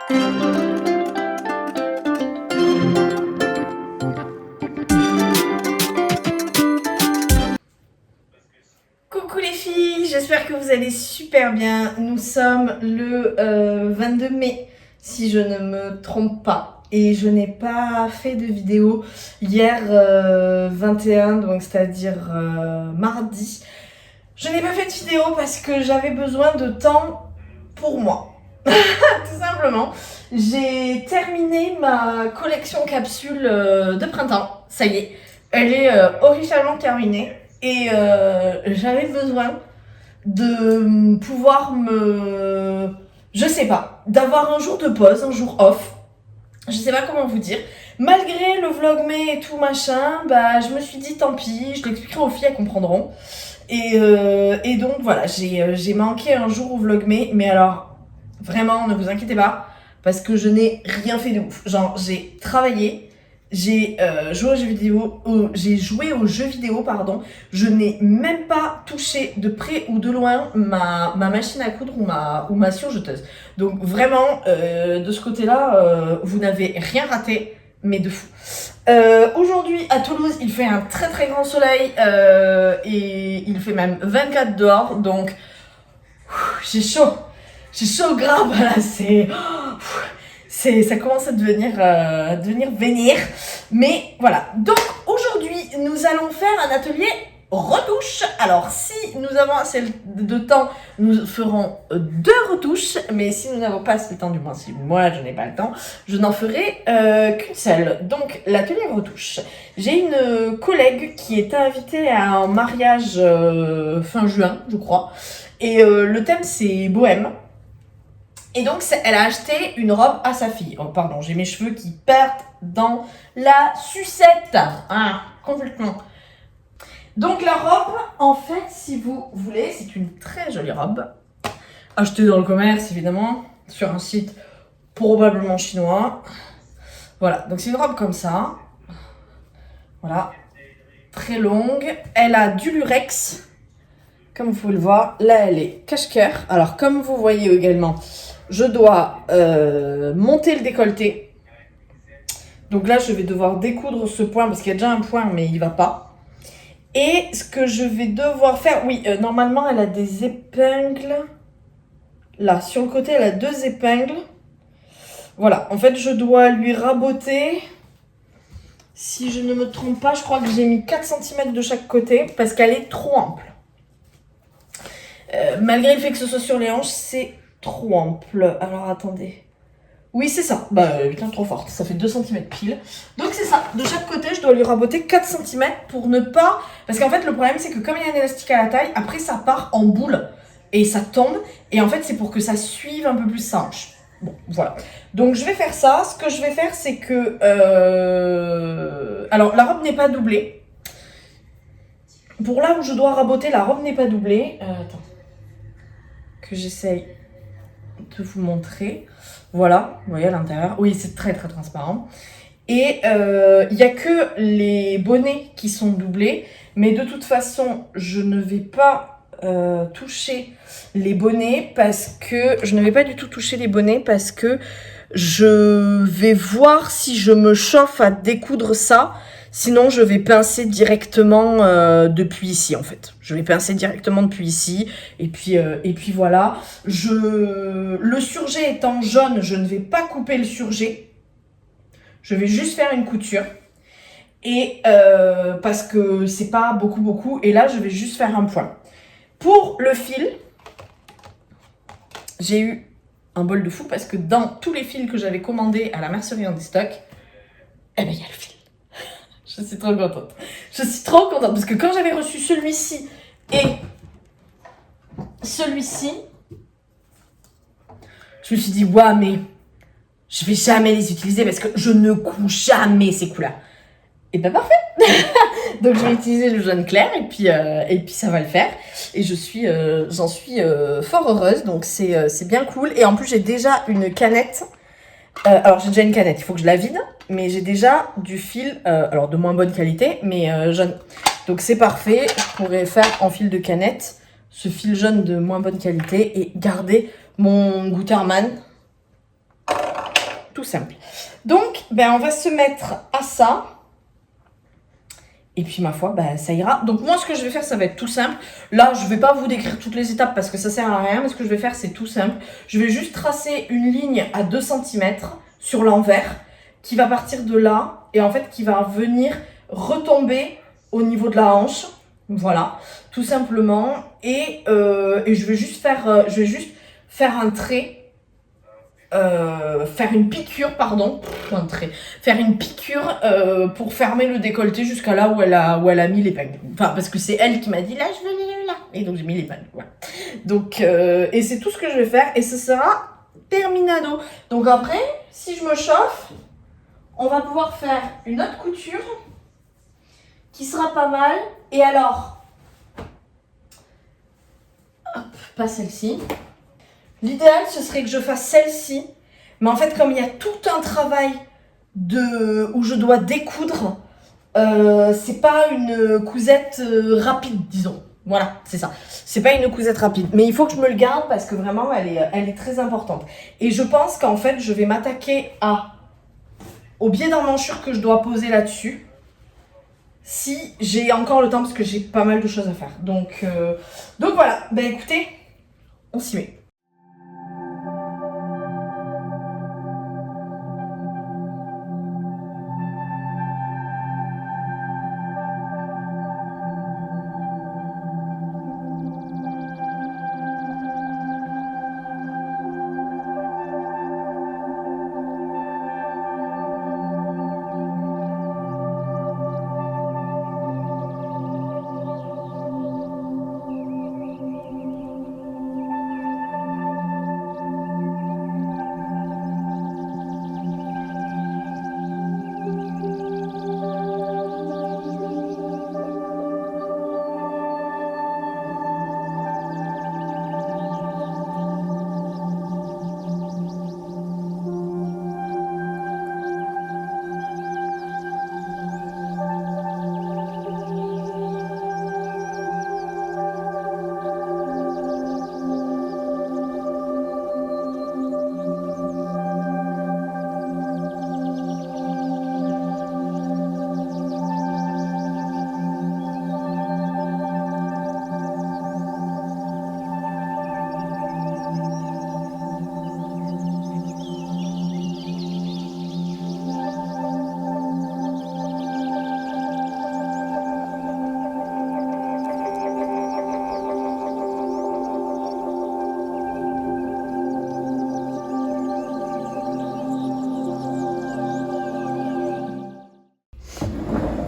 Coucou les filles, j'espère que vous allez super bien. Nous sommes le 22 mai, si je ne me trompe pas. Et je n'ai pas fait de vidéo hier 21, donc c'est-à-dire mardi. Je n'ai pas fait de vidéo parce que j'avais besoin de temps pour moi. Tout simplement. J'ai terminé ma collection capsule de printemps. Ça y est, elle est officiellement terminée. Et j'avais besoin de pouvoir je sais pas, d'avoir un jour de pause, un jour off. Je sais pas comment vous dire. Malgré le vlogmas et tout machin, bah je me suis dit tant pis, je l'expliquerai aux filles, elles comprendront. Et donc voilà, j'ai manqué un jour au vlogmas, mais alors vraiment ne vous inquiétez pas, parce que je n'ai rien fait de ouf. Genre j'ai travaillé, j'ai joué aux jeux vidéo, pardon. Je n'ai même pas touché de près ou de loin ma machine à coudre ou ma surjeteuse. Donc vraiment, de ce côté-là, vous n'avez rien raté, mais de fou. Aujourd'hui à Toulouse, il fait un très très grand soleil et il fait même 24 dehors, donc j'ai chaud. J'ai chaud grave, là, ça commence à devenir vénère. Mais voilà, donc aujourd'hui, nous allons faire un atelier retouche. Alors, si nous avons assez de temps, nous ferons 2 retouches. Mais si nous n'avons pas assez de temps, du moins si moi je n'ai pas le temps, je n'en ferai qu'une seule. Donc, l'atelier retouche. J'ai une collègue qui est invitée à un mariage fin juin, je crois. Et le thème, c'est bohème. Et donc, elle a acheté une robe à sa fille. Oh, pardon, j'ai mes cheveux qui partent dans la sucette. Ah, complètement. Donc, la robe, en fait, si vous voulez, c'est une très jolie robe. Achetée dans le commerce, évidemment, sur un site probablement chinois. Voilà, donc c'est une robe comme ça. Voilà, très longue. Elle a du lurex, comme vous pouvez le voir. Là, elle est cache-cœur. Alors, comme vous voyez également, je dois monter le décolleté. Donc là, je vais devoir découdre ce point parce qu'il y a déjà un point, mais il va pas. Et ce que je vais devoir faire... Oui, normalement, elle a des épingles. Là, sur le côté, elle a 2 épingles. Voilà, en fait, je dois lui raboter... Si je ne me trompe pas, je crois que j'ai mis 4 cm de chaque côté parce qu'elle est trop ample. Malgré le fait que ce soit sur les hanches, c'est trop ample. Alors, attendez. Oui, c'est ça. Bah, putain, trop forte. Ça fait 2 cm pile. Donc, c'est ça. De chaque côté, je dois lui raboter 4 cm pour ne pas... Parce qu'en fait, le problème, c'est que comme il y a un élastique à la taille, après, ça part en boule. Et ça tombe. Et en fait, c'est pour que ça suive un peu plus sa hanche. Bon, voilà. Donc, je vais faire ça. Ce que je vais faire, c'est que... Alors, la robe n'est pas doublée. Pour là où je dois raboter, la robe n'est pas doublée. Attends. Que j'essaye de vous montrer. Voilà, vous voyez à l'intérieur. Oui, c'est très très transparent. Et il n'y a que les bonnets qui sont doublés. Mais de toute façon, je ne vais pas toucher les bonnets parce que... Je ne vais pas du tout toucher les bonnets parce que je vais voir si je me chauffe à découdre ça. Sinon, je vais pincer directement depuis ici, en fait. Je vais pincer directement depuis ici. Et puis voilà. Le surjet étant jaune, je ne vais pas couper le surjet. Je vais juste faire une couture. Et parce que c'est pas beaucoup. Et là, je vais juste faire un point. Pour le fil, j'ai eu un bol de fou parce que dans tous les fils que j'avais commandés à la mercerie en déstock, eh ben, il y a le fil. Je suis trop contente. Je suis trop contente parce que quand j'avais reçu celui-ci et celui-ci, je me suis dit, ouais, mais je vais jamais les utiliser parce que je ne couds jamais ces couleurs. Et ben parfait. Donc je vais utiliser le jaune clair et puis ça va le faire. Et j'en suis fort heureuse. Donc c'est bien cool. Et en plus j'ai déjà une canette. Alors j'ai déjà une canette, il faut que je la vide. Mais j'ai déjà du fil, alors de moins bonne qualité, mais jaune. Donc c'est parfait. Je pourrais faire en fil de canette ce fil jaune de moins bonne qualité et garder mon Gutermann tout simple. Donc, ben, on va se mettre à ça. Et puis, ma foi, ben, ça ira. Donc, moi, ce que je vais faire, ça va être tout simple. Là, je ne vais pas vous décrire toutes les étapes parce que ça sert à rien. Mais ce que je vais faire, c'est tout simple. Je vais juste tracer une ligne à 2 cm sur l'envers qui va partir de là et en fait, qui va venir retomber au niveau de la hanche. Voilà, tout simplement. Et je vais juste faire un trait. Faire une piqûre, pardon, faire une piqûre pour fermer le décolleté jusqu'à là où elle a mis l'épingle. Enfin, parce que c'est elle qui m'a dit là, je veux aller là. Et donc j'ai mis l'épingle. Voilà. Donc, et c'est tout ce que je vais faire et ce sera terminado. Donc après, si je me chauffe, on va pouvoir faire une autre couture qui sera pas mal. Et alors, hop, pas celle-ci. L'idéal, ce serait que je fasse celle-ci. Mais en fait, comme il y a tout un travail où je dois découdre, c'est pas une cousette rapide, disons. Voilà, c'est ça. C'est pas une cousette rapide. Mais il faut que je me le garde parce que vraiment, elle est très importante. Et je pense qu'en fait, je vais m'attaquer au biais d'emmanchure que je dois poser là-dessus. Si j'ai encore le temps, parce que j'ai pas mal de choses à faire. Donc voilà. Ben écoutez, on s'y met.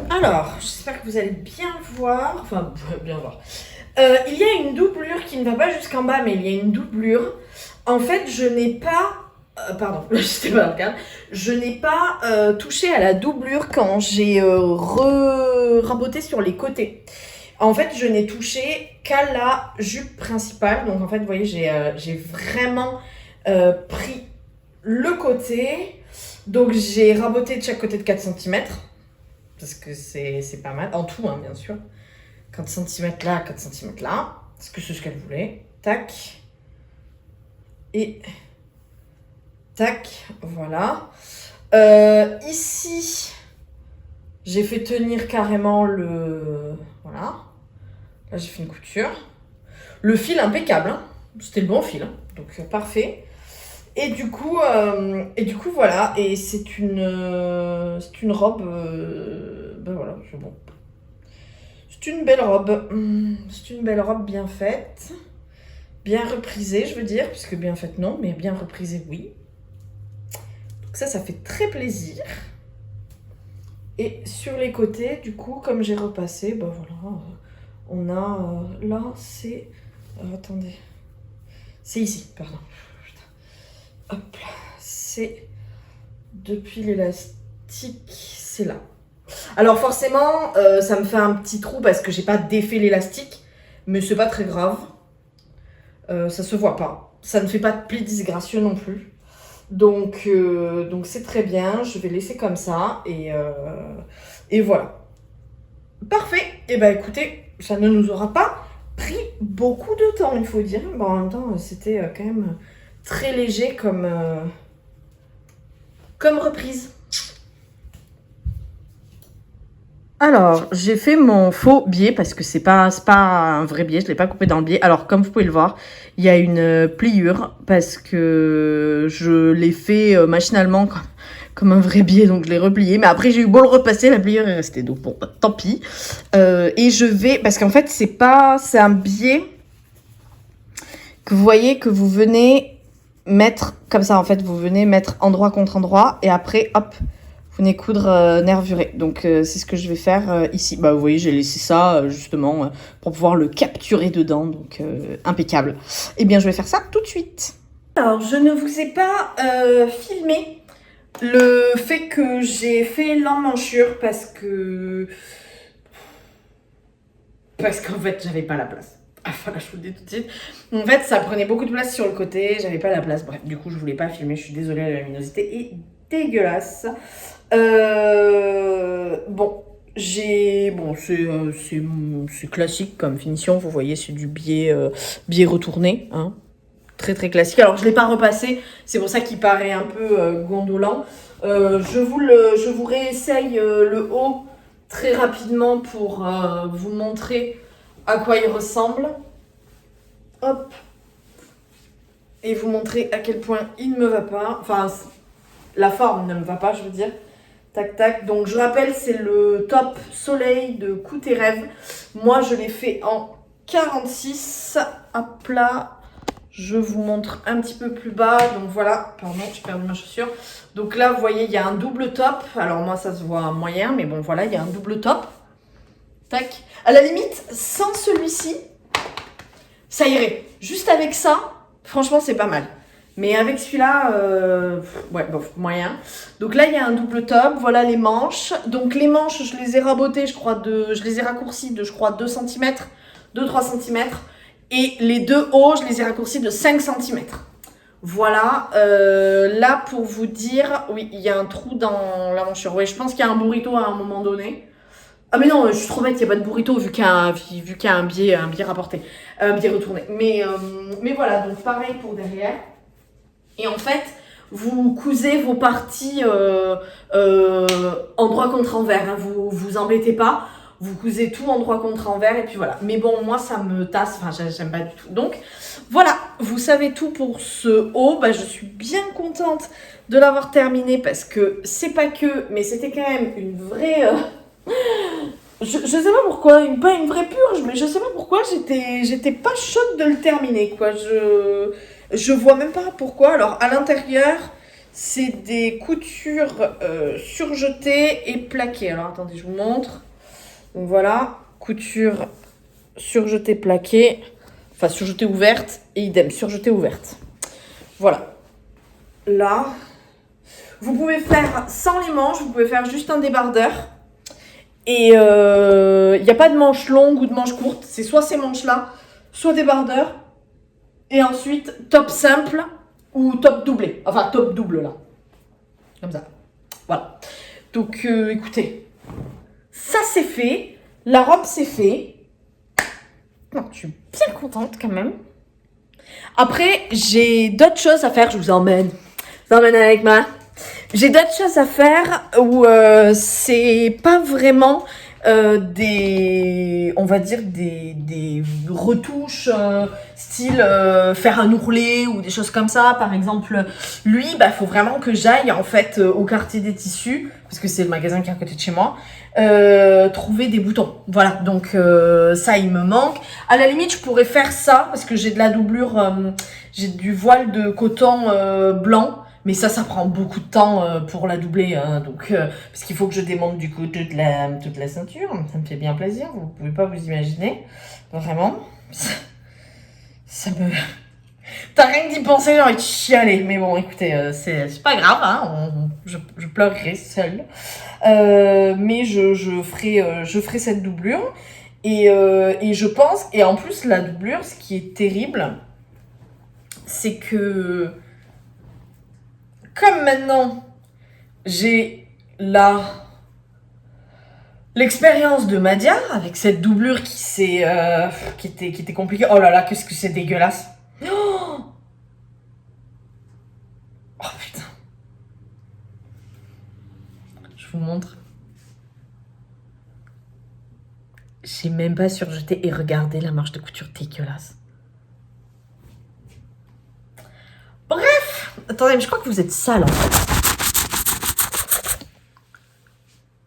Alors, j'espère que vous allez bien voir. Enfin, bien voir. Il y a une doublure qui ne va pas jusqu'en bas, mais il y a une doublure. En fait, je n'ai pas... pardon, j'étais pas dans le cadre. Je n'ai pas touché à la doublure quand j'ai raboté sur les côtés. En fait, je n'ai touché qu'à la jupe principale. Donc, en fait, vous voyez, j'ai vraiment pris le côté. Donc, j'ai raboté de chaque côté de 4 cm. Parce que c'est pas mal. En tout, hein, bien sûr. 4 cm là, 4 cm là. Parce que c'est ce qu'elle voulait. Tac. Et... tac. Voilà. Ici, j'ai fait tenir carrément le... voilà. Là, j'ai fait une couture. Le fil impeccable. Hein. C'était le bon fil. Hein. Donc, parfait. Et du coup, voilà. Et c'est une robe. Ben voilà, c'est bon. C'est une belle robe. C'est une belle robe bien faite. Bien reprisée, je veux dire. Puisque bien faite, non. Mais bien reprisée, oui. Donc ça fait très plaisir. Et sur les côtés, du coup, comme j'ai repassé, ben voilà. On a... là, c'est... attendez. C'est ici, pardon. Hop là, c'est depuis l'élastique, c'est là. Alors forcément, ça me fait un petit trou parce que j'ai pas défait l'élastique, mais c'est pas très grave. Ça se voit pas. Ça ne fait pas de plis disgracieux non plus. Donc c'est très bien. Je vais laisser comme ça et voilà. Parfait. Et ben écoutez, ça ne nous aura pas pris beaucoup de temps, il faut dire. Bon, en même temps, c'était quand même très léger comme comme reprise. Alors, j'ai fait mon faux biais parce que c'est pas un vrai biais, je l'ai pas coupé dans le biais. Alors, comme vous pouvez le voir, il y a une pliure parce que je l'ai fait machinalement comme un vrai biais, donc je l'ai replié. Mais après, j'ai eu beau le repasser, la pliure est restée. Donc bon, bah, tant pis. Et je vais, parce qu'en fait, c'est un biais que vous voyez que vous venez mettre comme ça. En fait, vous venez mettre endroit contre endroit et après, hop. Vous venez coudre nervuré. Donc, c'est ce que je vais faire ici. Bah, vous voyez, j'ai laissé ça, justement, pour pouvoir le capturer dedans. Donc, impeccable. Eh bien, je vais faire ça tout de suite. Alors, je ne vous ai pas filmé le fait que j'ai fait l'emmanchure parce qu'en fait, j'avais pas la place. Ah, voilà, je vous le dis tout de suite. En fait, ça prenait beaucoup de place sur le côté. J'avais pas la place. Bref, du coup, je voulais pas filmer. Je suis désolée, la luminosité est dégueulasse. Bon, c'est classique comme finition. Vous voyez, c'est du biais retourné, hein. Très très classique. Alors, je l'ai pas repassé. C'est pour ça qu'il paraît un peu gondolant. Je vous réessaye le haut très rapidement pour vous montrer à quoi il ressemble. Hop. Et vous montrer à quel point il ne me va pas. Enfin, la forme ne me va pas, je veux dire. Tac, tac. Donc, je rappelle, c'est le top soleil de Coup tes rêves. Moi, je l'ai fait en 46. Hop là. Je vous montre un petit peu plus bas. Donc, voilà. Pardon, j'ai perdu ma chaussure. Donc là, vous voyez, il y a un double top. Alors, moi, ça se voit moyen. Mais bon, voilà, il y a un double top. Tac. À la limite, sans celui-ci, ça irait. Juste avec ça, franchement, c'est pas mal. Mais avec celui-là, ouais, bof, moyen. Donc là, il y a un double top. Voilà les manches. Donc les manches, je les ai rabotées, je les ai raccourcies de, 2 cm, 2-3 cm. Et les deux hauts, je les ai raccourcis de 5 cm. Voilà. Là, pour vous dire, oui, il y a un trou dans la manchure. Oui, je pense qu'il y a un burrito à un moment donné. Ah mais non, je suis trop bête, il n'y a pas de burrito vu qu'il y a un biais rapporté, un biais retourné. Mais voilà, donc pareil pour derrière. Et en fait, vous cousez vos parties endroit contre envers. Hein. Vous embêtez pas. Vous cousez tout endroit contre envers et puis voilà. Mais bon, moi, ça me tasse. Enfin, j'aime pas du tout. Donc, voilà. Vous savez tout pour ce haut. Bah, je suis bien contente de l'avoir terminé parce que c'est pas que, mais c'était quand même une vraie... Je sais pas pourquoi, pas une vraie purge, mais je sais pas pourquoi j'étais pas chaude de le terminer, quoi. Je vois même pas pourquoi. Alors, à l'intérieur, c'est des coutures surjetées et plaquées. Alors, attendez, je vous montre. Donc, voilà, couture surjetée plaquée. Enfin, surjetée ouverte et idem, surjetée ouverte. Voilà. Là, vous pouvez faire sans les manches, vous pouvez faire juste un débardeur. Et il n'y a pas de manche longue ou de manche courte. C'est soit ces manches-là, soit débardeur. Et ensuite, top simple ou top doublé. Enfin, top double, là. Comme ça. Voilà. Donc, écoutez. Ça, c'est fait. La robe, c'est fait. Non, je suis bien contente, quand même. Après, j'ai d'autres choses à faire. Je vous emmène. Je vous emmène avec moi. J'ai d'autres choses à faire où c'est pas vraiment on va dire des retouches style faire un ourlet ou des choses comme ça. Par exemple, lui, bah faut vraiment que j'aille en fait au quartier des tissus parce que c'est le magasin qui est à côté de chez moi. Trouver des boutons. Voilà, donc ça il me manque. À la limite, je pourrais faire ça parce que j'ai de la doublure, j'ai du voile de coton blanc. Mais ça prend beaucoup de temps pour la doubler, hein, donc parce qu'il faut que je démonte du coup toute la ceinture. Ça me fait bien plaisir, vous pouvez pas vous imaginer, vraiment. Ça me... T'as rien que d'y penser, j'ai envie de chialer. Mais bon, écoutez, c'est pas grave, hein, je pleurerai seule. Mais je ferai cette doublure. Et je pense, et en plus la doublure, ce qui est terrible, c'est que comme maintenant, j'ai l'expérience de Madia avec cette doublure qui était compliquée. Oh là là, qu'est-ce que c'est dégueulasse. Oh putain. Je vous montre. J'ai même pas surjeté et regardez la marge de couture dégueulasse. Bref, attendez, mais je crois que vous êtes sale en fait.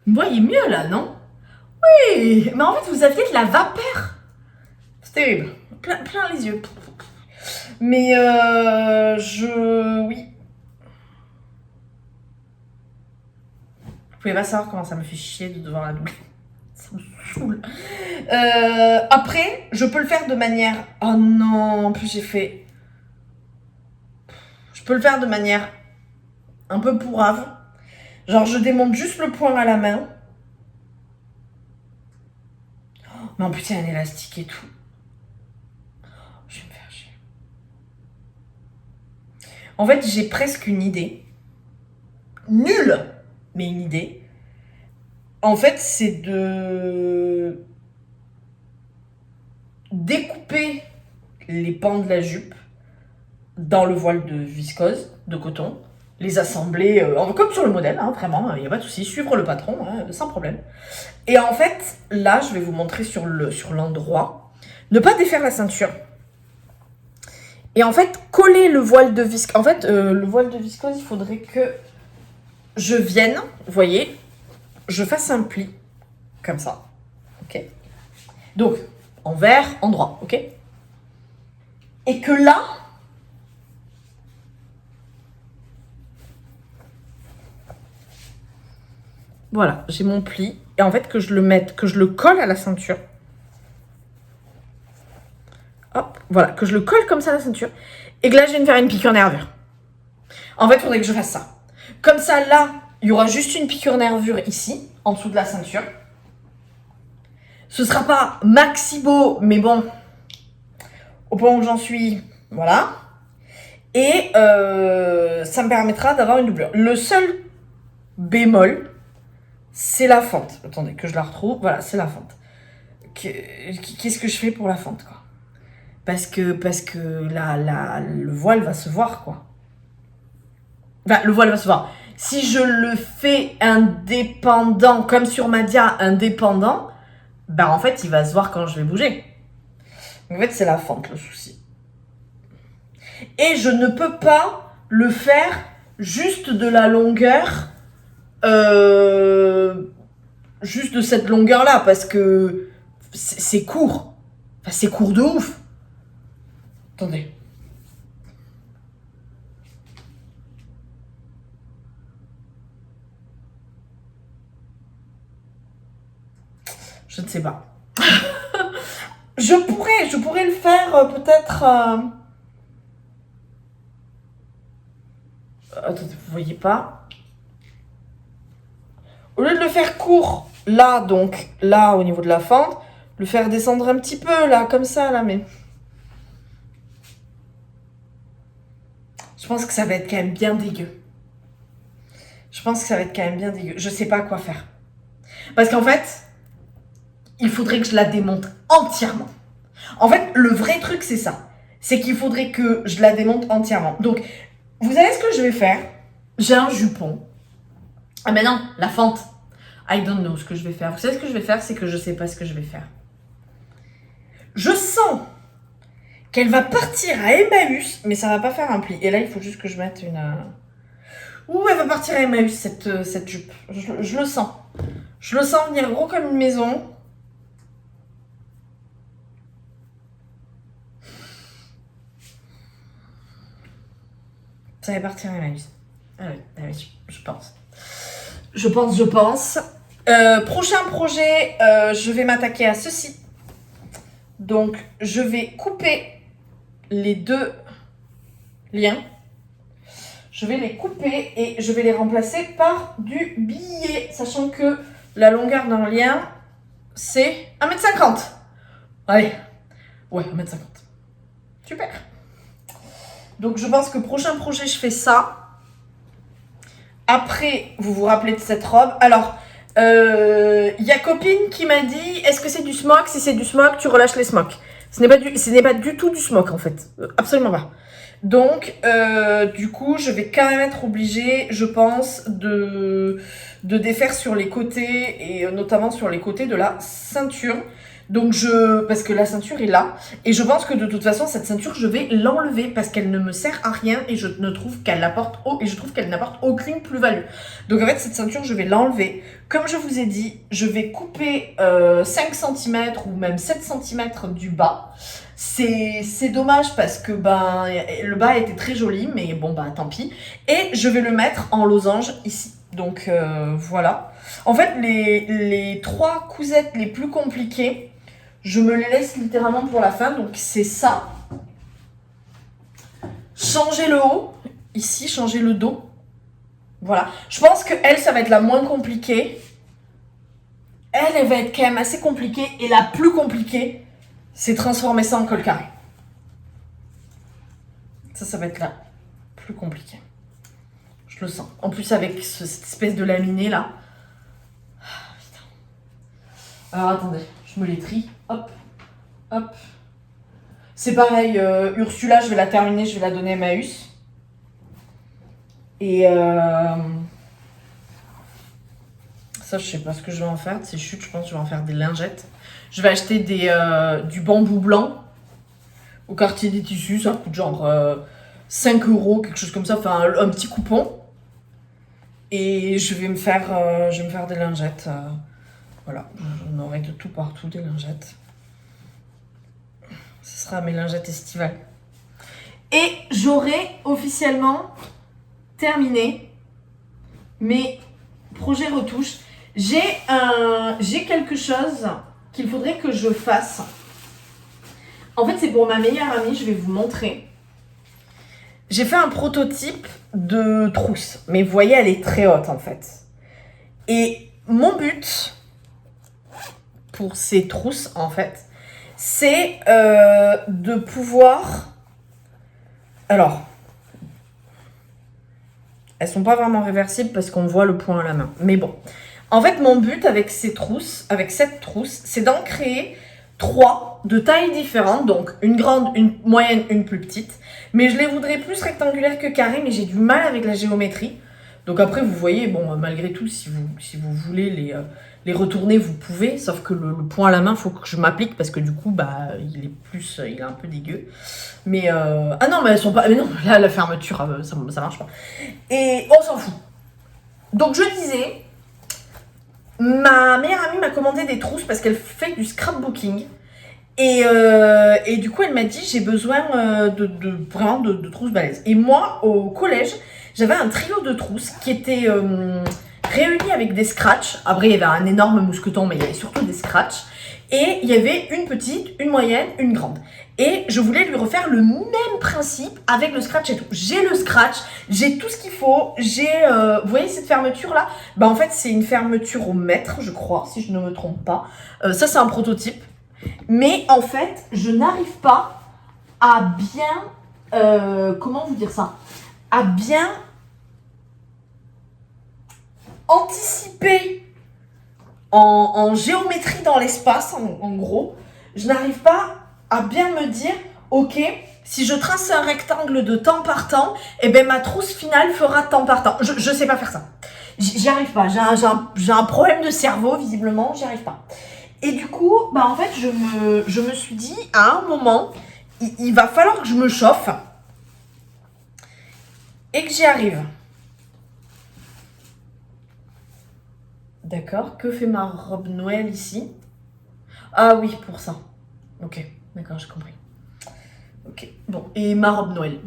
Vous voyez mieux là, non? Oui, mais en fait vous aviez de la vapeur. C'est terrible, plein les yeux. Mais oui. Vous pouvez pas savoir comment ça me fait chier de devoir la doubler. Ça me saoule. Après, je peux le faire de manière... Oh non, en plus j'ai fait... Je peux le faire de manière un peu pourrave. Genre, je démonte juste le point à la main. Mais en plus, il y a un élastique et tout. Je vais me faire chier. En fait, j'ai presque une idée. Nulle, mais une idée. En fait, c'est de découper les pans de la jupe dans le voile de viscose, de coton, les assembler comme sur le modèle, hein, vraiment, il n'y a pas de souci, suivre le patron, hein, sans problème. Et en fait, là, je vais vous montrer sur l'endroit, ne pas défaire la ceinture. Et en fait, coller le voile de viscose. En fait, le voile de viscose, il faudrait que je vienne, vous voyez, je fasse un pli, comme ça, ok. Donc, envers, endroit, ok. Et que là, voilà, j'ai mon pli. Et en fait, que je le colle à la ceinture. Hop, voilà, que je le colle comme ça à la ceinture. Et que là, je viens de faire une piqûre nervure. En fait, il faudrait que je fasse ça. Comme ça, là, il y aura juste une piqûre nervure ici, en dessous de la ceinture. Ce sera pas maxi beau, mais bon, au point où j'en suis, voilà. Et ça me permettra d'avoir une doublure. Le seul bémol, c'est la fente. Attendez, que je la retrouve. Voilà, c'est la fente. Qu'est-ce que je fais pour la fente, quoi? Parce que le voile va se voir, quoi. Enfin, le voile va se voir. Si je le fais indépendant, comme sur ma dia, indépendant, bah en fait, il va se voir quand je vais bouger. En fait, c'est la fente, le souci. Et je ne peux pas le faire juste de la longueur... juste de cette longueur-là, parce que c'est court. Enfin, c'est court de ouf. Attendez. Je ne sais pas. Je pourrais le faire peut-être... Attendez, vous voyez pas. Au lieu de le faire court, là, donc, là, au niveau de la fente, le faire descendre un petit peu, là, comme ça, là, mais... Je pense que ça va être quand même bien dégueu. Je sais pas quoi faire. Parce qu'en fait, il faudrait que je la démonte entièrement. En fait, le vrai truc, c'est ça. C'est qu'il faudrait que je la démonte entièrement. Donc, vous savez ce que je vais faire? J'ai un jupon. Ah mais non, la fente. I don't know ce que je vais faire. Vous savez ce que je vais faire? C'est que je sais pas ce que je vais faire. Je sens qu'elle va partir à Emmaüs, mais ça va pas faire un pli. Et là, il faut juste que je mette une... Ouh, elle va partir à Emmaüs, cette jupe. Je le sens. Je le sens venir gros comme une maison. Ça va partir à Emmaüs. Ah oui, je pense. Je pense. Prochain projet, je vais m'attaquer à ceci. Donc, je vais couper les deux liens. Je vais les couper et je vais les remplacer par du billet. Sachant que la longueur d'un lien, c'est 1,50 m. Allez. Ouais, 1,50 m. Super. Donc, je pense que prochain projet, je fais ça. Après, vous vous rappelez de cette robe. Alors, y a copine qui m'a dit, est-ce que c'est du smock? Si c'est du smock, tu relâches les smocks. Ce n'est pas du tout du smock, en fait. Absolument pas. Donc, du coup, je vais quand même être obligée, je pense, de défaire sur les côtés, et notamment sur les côtés de la ceinture. Donc, parce que la ceinture est là, et je pense que de toute façon, cette ceinture, je vais l'enlever, parce qu'elle ne me sert à rien, et je trouve qu'elle n'apporte aucune plus-value. Donc, en fait, cette ceinture, je vais l'enlever. Comme je vous ai dit, je vais couper 5 cm ou même 7 cm du bas. C'est dommage parce que le bas était très joli, mais bon, tant pis. Et je vais le mettre en losange ici. Donc, voilà. En fait, les 3 cousettes les plus compliquées, je me les laisse littéralement pour la fin. Donc, c'est ça. Changer le haut. Ici, changer le dos. Voilà. Je pense que elle, ça va être la moins compliquée. Elle va être quand même assez compliquée. Et la plus compliquée, c'est transformer ça en col carré. Ça va être la plus compliquée. Je le sens. En plus, avec cette espèce de laminé là. Ah, putain. Alors, attendez. Je me les trie. Hop. Hop. C'est pareil. Ursula, je vais la terminer. Je vais la donner à Emmaüs. Et ça, je sais pas ce que je vais en faire de ces chutes. Je pense que je vais en faire des lingettes. Je vais acheter du bambou blanc au quartier des tissus. Ça coûte genre 5 €, quelque chose comme ça. Enfin, un petit coupon. Et je vais me faire des lingettes. Voilà, j'en aurai de tout partout, des lingettes. Ce sera mes lingettes estivales. Et j'aurai officiellement terminé mes projets retouches. J'ai quelque chose qu'il faudrait que je fasse. En fait, c'est pour ma meilleure amie, je vais vous montrer. J'ai fait un prototype de trousse, mais vous voyez, elle est très haute en fait. Et mon but pour ces trousses, en fait, c'est de pouvoir... Alors, elles sont pas vraiment réversibles parce qu'on voit le point à la main. Mais bon, en fait, mon but avec cette trousse, c'est d'en créer 3 de tailles différentes. Donc, une grande, une moyenne, une plus petite. Mais je les voudrais plus rectangulaires que carrées, mais j'ai du mal avec la géométrie. Donc après, vous voyez, bon, malgré tout, si vous voulez les retourner, vous pouvez. Sauf que le point à la main, il faut que je m'applique parce que du coup, il est un peu dégueu. Mais ah non, mais elles sont pas. Mais non, là, la fermeture, ça marche pas. Et on s'en fout. Donc je disais, ma meilleure amie m'a commandé des trousses parce qu'elle fait du scrapbooking. Et du coup, elle m'a dit, j'ai besoin vraiment de trousses balèzes. Et moi, au collège, j'avais un trio de trousses qui étaient réunis avec des scratchs. Après, il y avait un énorme mousqueton, mais il y avait surtout des scratchs. Et il y avait une petite, une moyenne, une grande. Et je voulais lui refaire le même principe avec le scratch et tout. J'ai le scratch, j'ai tout ce qu'il faut. Vous voyez cette fermeture là? En fait, c'est une fermeture au mètre, je crois, si je ne me trompe pas. Ça, c'est un prototype. Mais en fait, je n'arrive pas à bien... comment vous dire ça? À bien anticiper en géométrie dans l'espace, en gros. Je n'arrive pas à bien me dire, ok, si je trace un rectangle de temps par temps, ma trousse finale fera temps par temps. Je sais pas faire ça. J'y arrive pas. J'ai un problème de cerveau, visiblement, j'y arrive pas. Et du coup, en fait, je me suis dit, à un moment, il va falloir que je me chauffe et que j'y arrive. D'accord, que fait ma robe Noël ici? Ah oui, pour ça. Ok, d'accord, j'ai compris. Ok, bon, et ma robe Noël.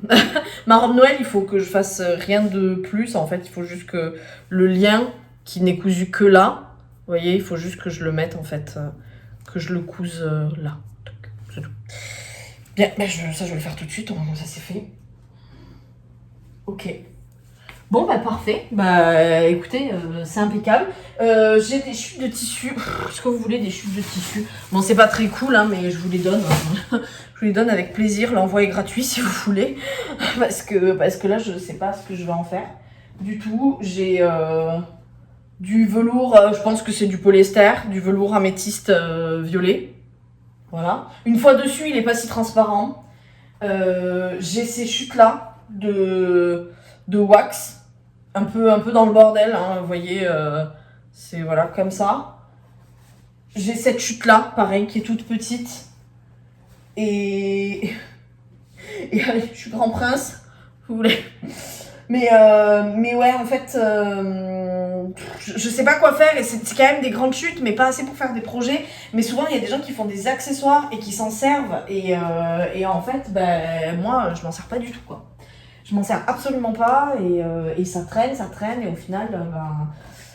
Ma robe Noël, il faut que je fasse rien de plus. En fait, il faut juste que le lien qui n'est cousu que là, vous voyez, il faut juste que je le mette, en fait, que je le couse là. C'est tout. Bien, ça, je vais le faire tout de suite, au moment où ça c'est fait. Ok. Bon, parfait. Écoutez, c'est impeccable. J'ai des chutes de tissu. Est-ce que vous voulez des chutes de tissu? Bon, c'est pas très cool, hein, mais je vous les donne. Je vous les donne avec plaisir. L'envoi est gratuit si vous voulez. parce que là, je sais pas ce que je vais en faire du tout. J'ai du velours, je pense que c'est du polyester, du velours améthyste violet. Voilà. Une fois dessus, il est pas si transparent. J'ai ces chutes-là de wax, un peu dans le bordel, hein, vous voyez, c'est voilà, comme ça. J'ai cette chute-là, pareil, qui est toute petite. Et allez, je suis grand prince, vous voulez. Mais ouais, en fait, je sais pas quoi faire et c'est quand même des grandes chutes, mais pas assez pour faire des projets. Mais souvent, il y a des gens qui font des accessoires et qui s'en servent. Et en fait, ben, moi, je m'en sers pas du tout, quoi. Je m'en sers absolument pas et ça traîne et au final, ben,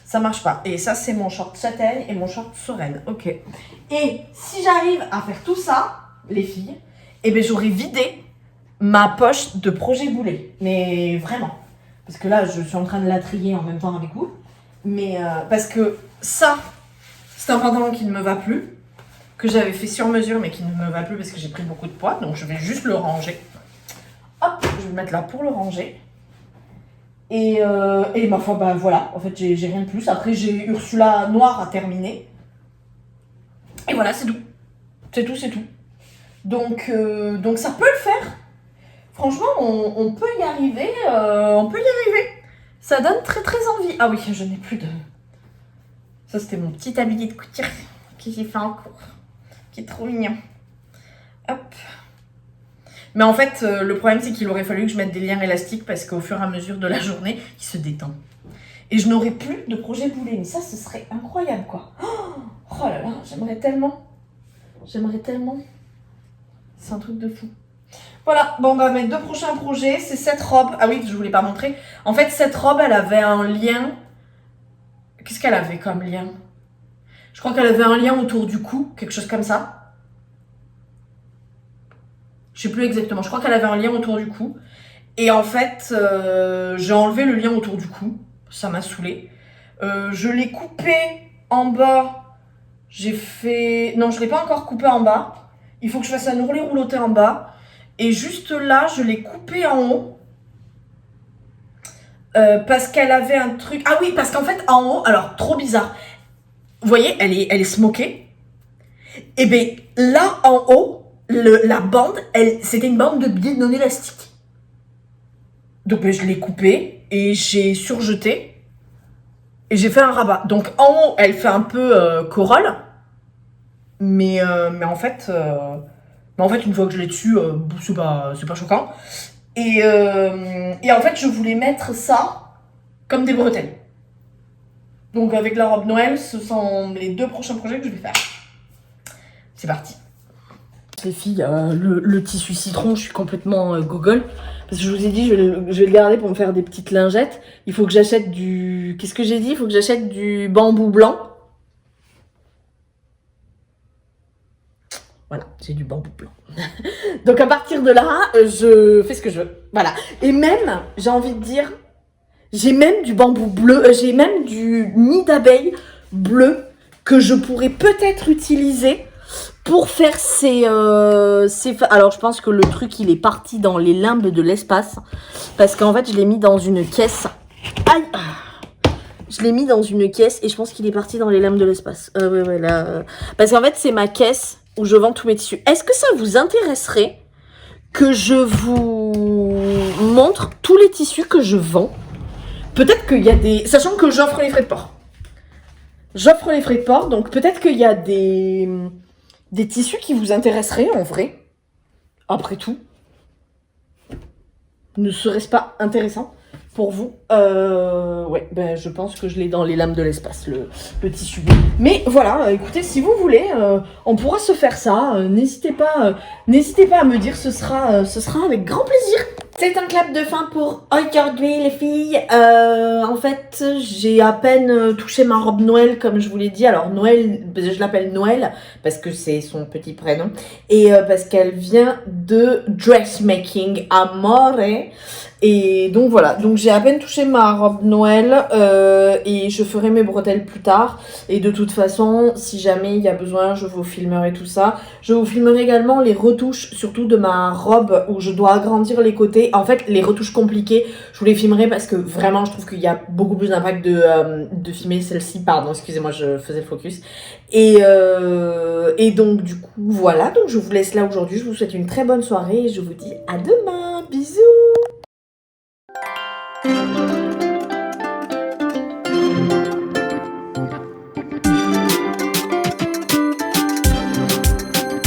ça marche pas. Et ça, c'est mon short châtaigne et mon short sereine. Ok. Et si j'arrive à faire tout ça, les filles, eh ben, j'aurais vidé ma poche de projet boulet. Mais vraiment. Parce que là, je suis en train de la trier en même temps avec vous. Mais parce que ça, c'est un pantalon qui ne me va plus. Que j'avais fait sur mesure, mais qui ne me va plus parce que j'ai pris beaucoup de poids. Donc, je vais juste le ranger. Hop, je vais le mettre là pour le ranger. Et ma foi, bah voilà. En fait, j'ai rien de plus. Après, j'ai Ursula noire à terminer. Et voilà, c'est tout. C'est tout. Donc ça peut le faire. Franchement, on peut y arriver. Ça donne très envie. Ah oui, je n'ai plus de... Ça, c'était mon petit tablier de couture que j'ai fait en cours. Qui est trop mignon. Hop. Mais en fait, le problème, c'est qu'il aurait fallu que je mette des liens élastiques parce qu'au fur et à mesure de la journée, il se détend. Et je n'aurais plus de projet boulet. Mais ça, ce serait incroyable, quoi. Oh là là, j'aimerais tellement. C'est un truc de fou. Voilà, bon, on va mettre 2 prochains projets. C'est cette robe. Ah oui, je voulais pas montrer. En fait, cette robe, elle avait un lien. Qu'est-ce qu'elle avait comme lien? Je crois qu'elle avait un lien autour du cou, quelque chose comme ça. Je sais plus exactement. Je crois qu'elle avait un lien autour du cou. Et en fait, j'ai enlevé le lien autour du cou. Ça m'a saoulée. Je l'ai coupé en bas. J'ai fait... Non, je l'ai pas encore coupé en bas. Il faut que je fasse un ourlet rouloté en bas. Et juste là, je l'ai coupé en haut. Parce qu'elle avait un truc... Ah oui, parce qu'en fait, en haut, alors, trop bizarre. Vous voyez, elle est smokée. Et bien, là, en haut, la bande, c'était une bande de biais non élastique. Donc, ben, je l'ai coupée et j'ai surjeté. Et j'ai fait un rabat. Donc, en haut, elle fait un peu corolle. Mais en fait, une fois que je l'ai dessus, c'est pas choquant. Et en fait, je voulais mettre ça comme des bretelles. Donc avec la robe Noël, ce sont les 2 prochains projets que je vais faire. C'est parti. Les filles, le tissu citron, je suis complètement gogol. Parce que je vous ai dit, je vais le garder pour me faire des petites lingettes. Il faut que j'achète du... Qu'est-ce que j'ai dit? Il faut que j'achète du bambou blanc. Voilà, j'ai du bambou blanc. Donc à partir de là, je fais ce que je veux. Voilà. Et même, j'ai envie de dire, j'ai même du bambou bleu, j'ai même du nid d'abeille bleu que je pourrais peut-être utiliser pour faire ces... Alors je pense que le truc, il est parti dans les limbes de l'espace. Parce qu'en fait, je l'ai mis dans une caisse. Aïe! Je l'ai mis dans une caisse et je pense qu'il est parti dans les limbes de l'espace. Ouais, là... Parce qu'en fait, c'est ma caisse où je vends tous mes tissus. Est-ce que ça vous intéresserait que je vous montre tous les tissus que je vends? Peut-être qu'il y a des... Sachant que j'offre les frais de port. J'offre les frais de port, donc peut-être qu'il y a des tissus qui vous intéresseraient en vrai. Après tout. Ne serait-ce pas intéressant pour vous? Ouais, ben je pense que je l'ai dans les lames de l'espace, le tissu. Mais voilà, écoutez, si vous voulez, on pourra se faire ça. N'hésitez pas à me dire, ce sera avec grand plaisir. C'est un clap de fin pour aujourd'hui, les filles. En fait, j'ai à peine touché ma robe Noël, comme je vous l'ai dit. Alors, Noël, je l'appelle Noël parce que c'est son petit prénom. Et parce qu'elle vient de Dressmaking Amore. Et donc voilà, donc j'ai à peine touché ma robe Noël et je ferai mes bretelles plus tard. Et de toute façon, si jamais il y a besoin, je vous filmerai tout ça. Je vous filmerai également les retouches, surtout de ma robe où je dois agrandir les côtés. En fait, les retouches compliquées, je vous les filmerai parce que vraiment, je trouve qu'il y a beaucoup plus d'impact de filmer celle-ci. Pardon, excusez-moi, je faisais le focus. Et donc du coup, voilà, donc je vous laisse là aujourd'hui. Je vous souhaite une très bonne soirée et je vous dis à demain. Bisous.